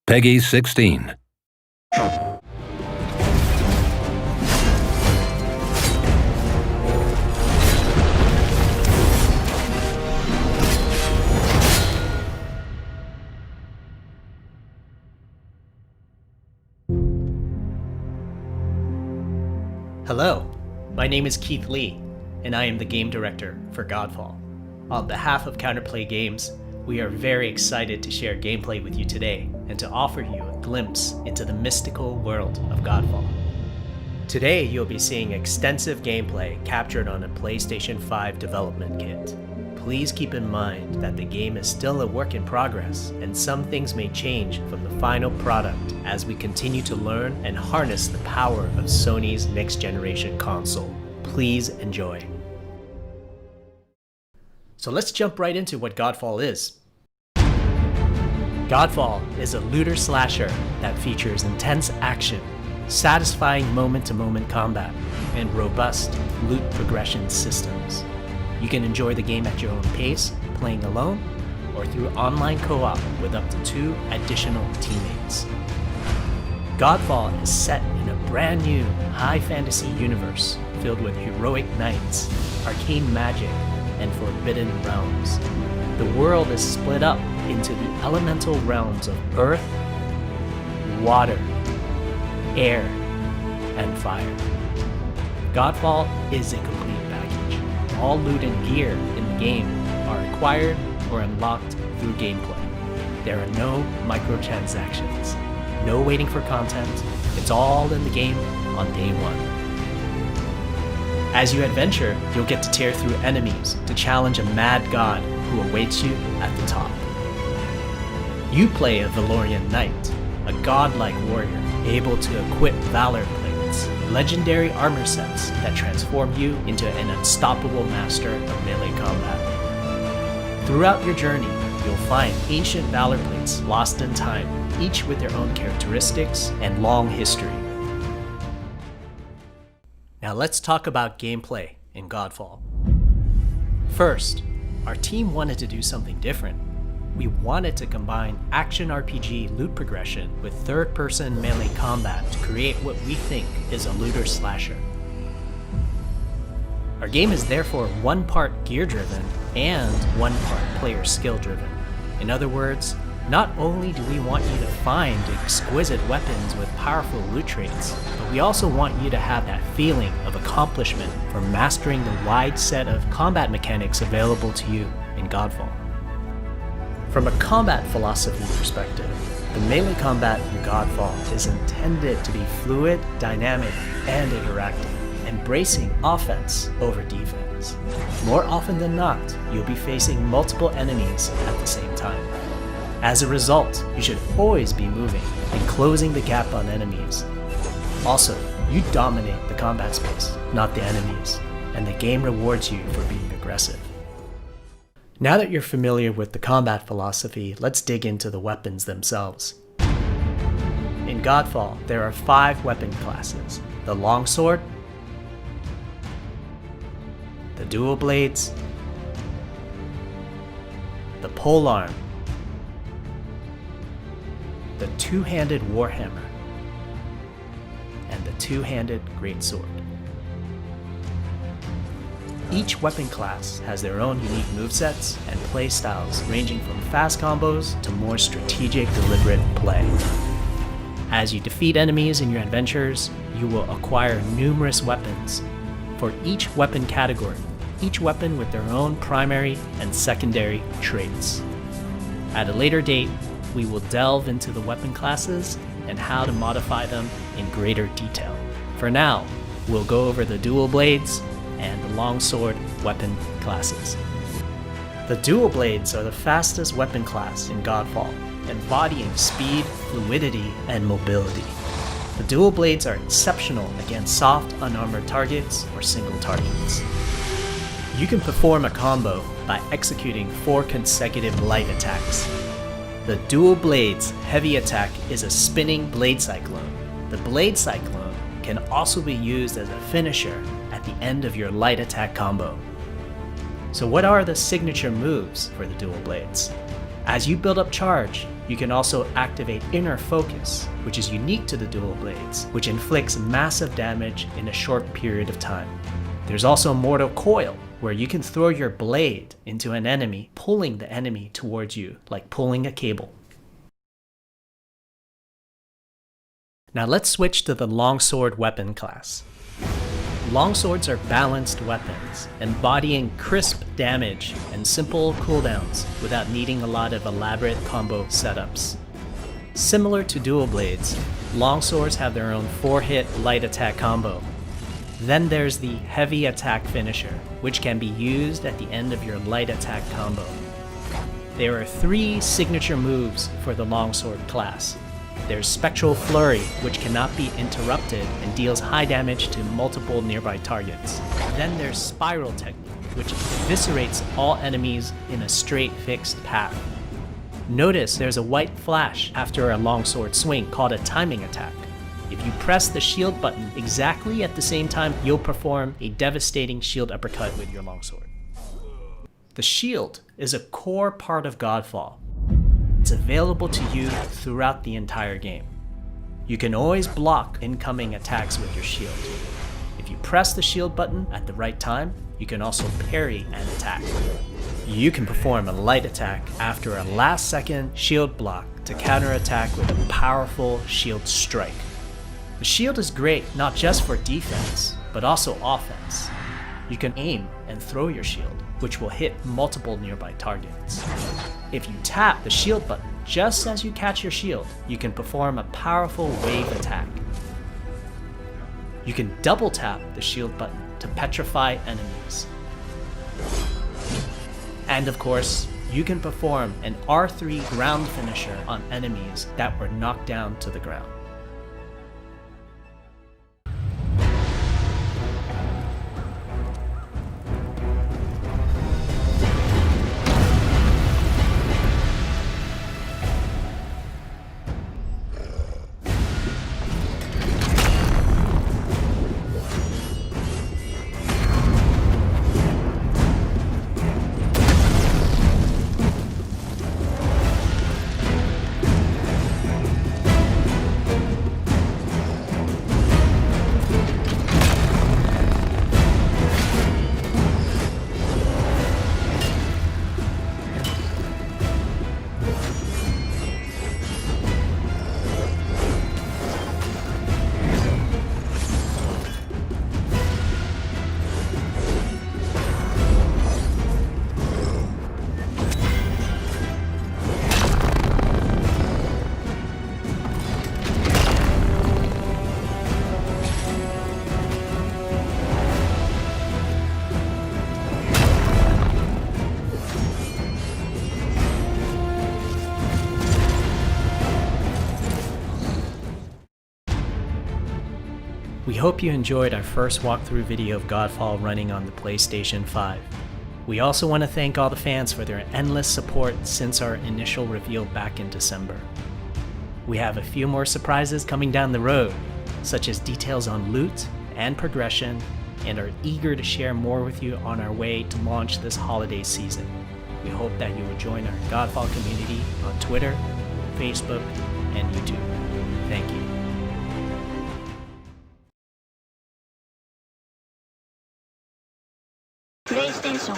Peggy 16. Hello, my name is Keith Lee, and I am the game director for Godfall. On behalf of Counterplay Games, we are very excited to share gameplay with you today and to offer you a glimpse into the mystical world of Godfall. Today, you'll be seeing extensive gameplay captured on a PlayStation 5 development kit. Please keep in mind that the game is still a work in progress, and some things may change from the final product as we continue to learn and harness the power of Sony's next-generation console. Please enjoy. So let's jump right into what Godfall is. Godfall is a looter slasher that features intense action, satisfying moment-to-moment combat, and robust loot progression systems. You can enjoy the game at your own pace, playing alone, or through online co-op with up to 2 additional teammates. Godfall is set in a brand new high fantasy universe filled with heroic knights, arcane magic, and forbidden realms. The world is split up into the elemental realms of earth, water, air, and fire. Godfall is a complete package. All loot and gear in the game are acquired or unlocked through gameplay. There are no microtransactions, no waiting for content. It's all in the game on day one. As you adventure, you'll get to tear through enemies to challenge a mad god who awaits you at the top. You play a Valorian knight, a godlike warrior able to equip valor plates, legendary armor sets that transform you into an unstoppable master of melee combat. Throughout your journey, you'll find ancient valor plates lost in time, each with their own characteristics and long history. Now let's talk about gameplay in Godfall. First, our team wanted to do something different. We wanted to combine action RPG loot progression with third-person melee combat to create what we think is a looter slasher. Our game is therefore one part gear-driven and one part player skill-driven. In other words, not only do we want you to find exquisite weapons with powerful loot traits, but we also want you to have that feeling of accomplishment for mastering the wide set of combat mechanics available to you in Godfall. From a combat philosophy perspective, the melee combat in Godfall is intended to be fluid, dynamic, and interactive, embracing offense over defense. More often than not, you'll be facing multiple enemies at the same time. As a result, you should always be moving and closing the gap on enemies. Also, you dominate the combat space, not the enemies, and the game rewards you for being aggressive. Now that you're familiar with the combat philosophy, let's dig into the weapons themselves. In Godfall, there are 5 weapon classes: the longsword, the dual blades, the polearm, the two-handed warhammer, and the two-handed greatsword. Each weapon class has their own unique movesets and playstyles ranging from fast combos to more strategic, deliberate play. As you defeat enemies in your adventures, you will acquire numerous weapons for each weapon category, each weapon with their own primary and secondary traits. At a later date, we will delve into the weapon classes and how to modify them in greater detail. For now, we'll go over the dual blades and the longsword weapon classes. The dual blades are the fastest weapon class in Godfall, embodying speed, fluidity, and mobility. The dual blades are exceptional against soft, unarmored targets or single targets. You can perform a combo by executing 4 consecutive light attacks. The dual blades heavy attack is a spinning blade cyclone. The blade cyclone can also be used as a finisher at the end of your light attack combo. So what are the signature moves for the dual blades? As you build up charge, You can also activate Inner Focus, which is unique to the dual blades, which inflicts massive damage in a short period of time. There's also Mortal Coil, where you can throw your blade into an enemy, pulling the enemy towards you, like pulling a cable. Now let's switch to the longsword weapon class. Longswords are balanced weapons, embodying crisp damage and simple cooldowns without needing a lot of elaborate combo setups. Similar to dual blades, longswords have their own 4-hit light attack combo. Then there's the heavy attack finisher, which can be used at the end of your light attack combo. There are 3 signature moves for the longsword class. There's Spectral Flurry, which cannot be interrupted and deals high damage to multiple nearby targets. Then there's Spiral Technique, which eviscerates all enemies in a straight fixed path. Notice there's a white flash after a longsword swing called a timing attack. If you press the shield button exactly at the same time, you'll perform a devastating shield uppercut with your longsword. The shield is a core part of Godfall. It's available to you throughout the entire game. You can always block incoming attacks with your shield. If you press the shield button at the right time, you can also parry an attack. You can perform a light attack after a last-second shield block to counterattack with a powerful shield strike. The shield is great not just for defense, but also offense. You can aim and throw your shield, which will hit multiple nearby targets. If you tap the shield button just as you catch your shield, you can perform a powerful wave attack. You can double tap the shield button to petrify enemies. And of course, you can perform an R3 ground finisher on enemies that were knocked down to the ground. We hope you enjoyed our first walkthrough video of Godfall running on the PlayStation 5. We also want to thank all the fans for their endless support since our initial reveal back in December. We have a few more surprises coming down the road, such as details on loot and progression, and are eager to share more with you on our way to launch this holiday season. We hope that you will join our Godfall community on Twitter, Facebook, and YouTube. Thank you. PlayStation